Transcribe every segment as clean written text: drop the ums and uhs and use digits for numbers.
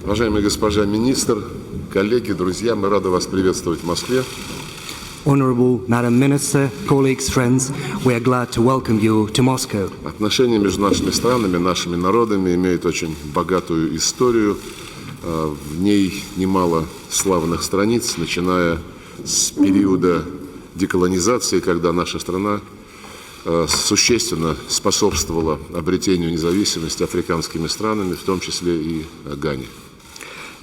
Уважаемая госпожа министр, коллеги, друзья, мы рады вас приветствовать в Москве. Honorable Madam Minister, colleagues, friends, we are glad to welcome you to Moscow. Отношения между нашими странами, нашими народами имеют очень богатую историю. В ней немало славных страниц, начиная с периода деколонизации, когда наша страна существенно способствовала обретению независимости африканскими странами, в том числе и Гане.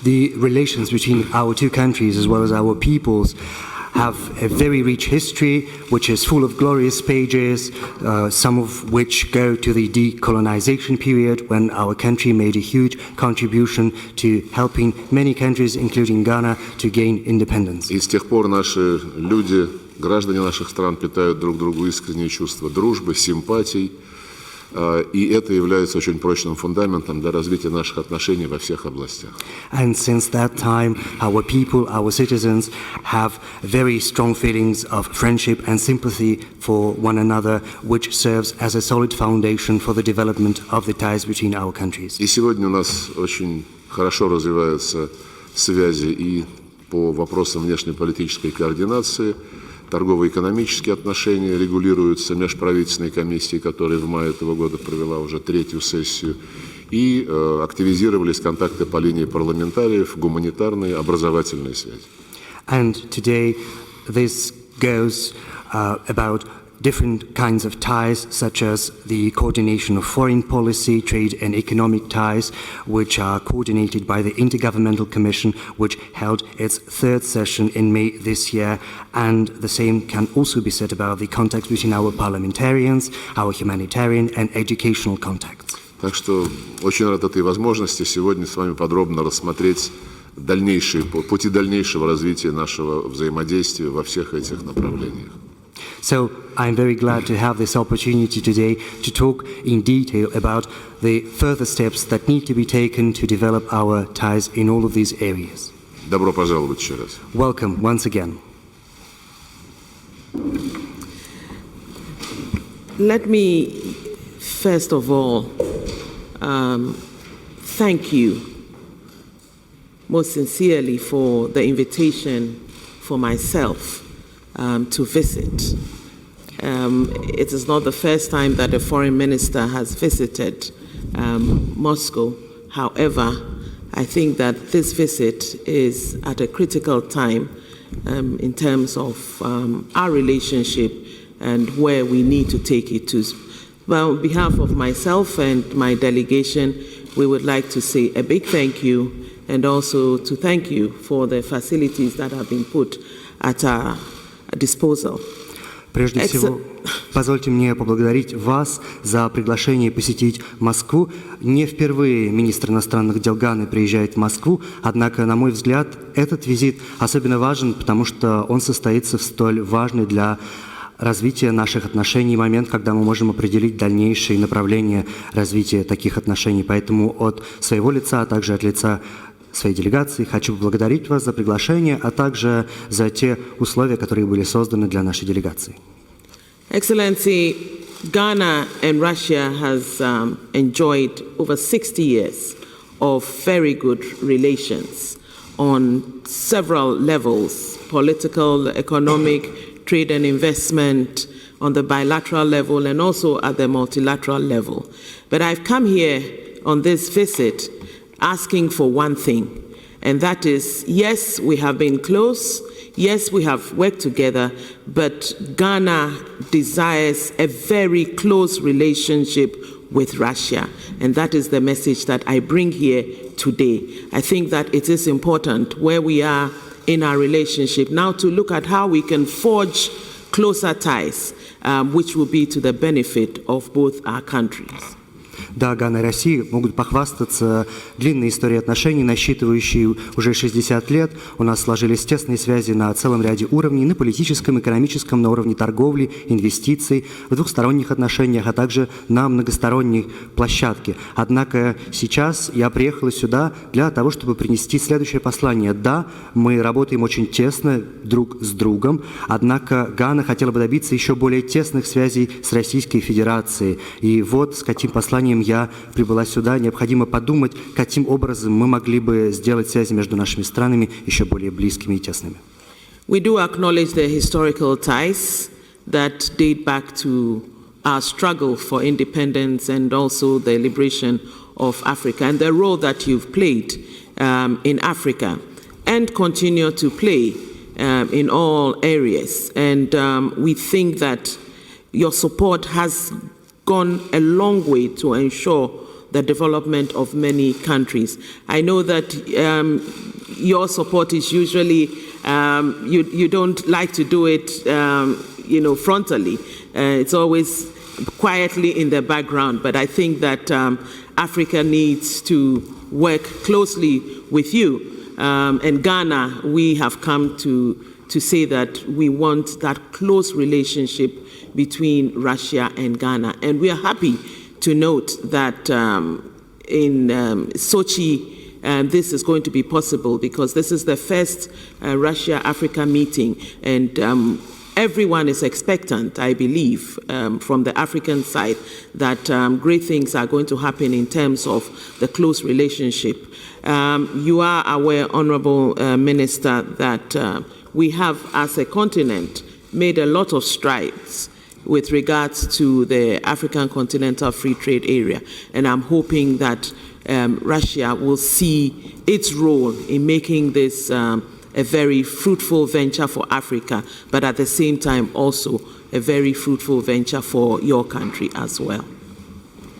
The relations between our two countries as well as our peoples have a very rich history, which is full of glorious pages, some of which go to the decolonization period when our country made a huge contribution to helping many countries, including Ghana, to gain independence. И с тех пор наши люди, граждане наших стран, питают друг другу искренние чувства дружбы, симпатий, и это является очень прочным фундаментом для развития наших отношений во всех областях. And since that time, our people, our citizens have very strong feelings of friendship and sympathy for one another, which serves as a solid foundation for the development of the ties between our countries. И сегодня у нас очень хорошо развиваются связи и по вопросам внешнеполитической координации. Торгово-экономические отношения регулируются межправительственной комиссией, которая в мае этого года провела уже третью сессию, и активизировались контакты по линии парламентариев, гуманитарные, образовательные связи. And today this goes about different kinds of ties, such as the coordination of foreign policy, trade and economic ties, which are coordinated by the Intergovernmental Commission, which held its third session in May this year. And the same can also be said about the contacts between our parliamentarians, our humanitarian and educational contacts. Так что очень рад этой возможности сегодня с вами подробно рассмотреть пути дальнейшего развития нашего взаимодействия во всех этих направлениях. So I'm very glad to have this opportunity today to talk in detail about the further steps that need to be taken to develop our ties in all of these areas. Добро пожаловать еще раз. Welcome once again. Let me first of all thank you most sincerely for the invitation for myself to visit. It is not the first time that a foreign minister has visited Moscow. However, I think that this visit is at a critical time in terms of our relationship and where we need to take it to. Well, on behalf of myself and my delegation, we would like to say a big thank you and also to thank you for the facilities that have been put at our disposal. Прежде всего, позвольте мне поблагодарить вас за приглашение посетить Москву. Не впервые министр иностранных дел Ганы приезжает в Москву, однако, на мой взгляд, этот визит особенно важен, потому что он состоится в столь важный для развития наших отношений момент, когда мы можем определить дальнейшие направления развития таких отношений. Поэтому от своего лица, а также от лица своей делегации хочу поблагодарить вас за приглашение, а также за те условия, которые были созданы для нашей делегации. Excellency, Ghana and Russia has enjoyed over 60 years of very good relations on several levels: political, economic, trade and investment, on the bilateral level and also at the multilateral level. But I've come here on this visit asking for one thing, and that is, yes, we have been close, yes, we have worked together, but Ghana desires a very close relationship with Russia, and that is the message that I bring here today. I think that it is important where we are in our relationship now to look at how we can forge closer ties, which will be to the benefit of both our countries. Да, Гана и Россия могут похвастаться длинной историей отношений, насчитывающей уже 60 лет. У нас сложились тесные связи на целом ряде уровней, на политическом, экономическом, на уровне торговли, инвестиций, в двухсторонних отношениях, а также на многосторонней площадке. Однако сейчас я приехала сюда для того, чтобы принести следующее послание. Да, мы работаем очень тесно друг с другом, однако Гана хотела бы добиться еще более тесных связей с Российской Федерацией. И вот с каким посланием я прибыла сюда. Необходимо подумать, каким образом мы могли бы сделать связи между нашими странами еще более близкими и тесными. We do acknowledge the historical ties that date back to our struggle for independence and also the liberation of Africa and the role that you've played in Africa and continue to play in all areas. And we think that your support has gone a long way to ensure the development of many countries. I know that your support is usually, you don't like to do it, frontally. It's always quietly in the background, but I think that Africa needs to work closely with you. And Ghana, we have come to say that we want that close relationship between Russia and Ghana. And we are happy to note that in Sochi, this is going to be possible because this is the first Russia-Africa meeting. And everyone is expectant, I believe, from the African side, that great things are going to happen in terms of the close relationship. You are aware, Honorable Minister, that we have, as a continent, made a lot of strides with regards to the African Continental Free Trade Area. And I'm hoping that Russia will see its role in making this a very fruitful venture for Africa, but at the same time also a very fruitful venture for your country as well.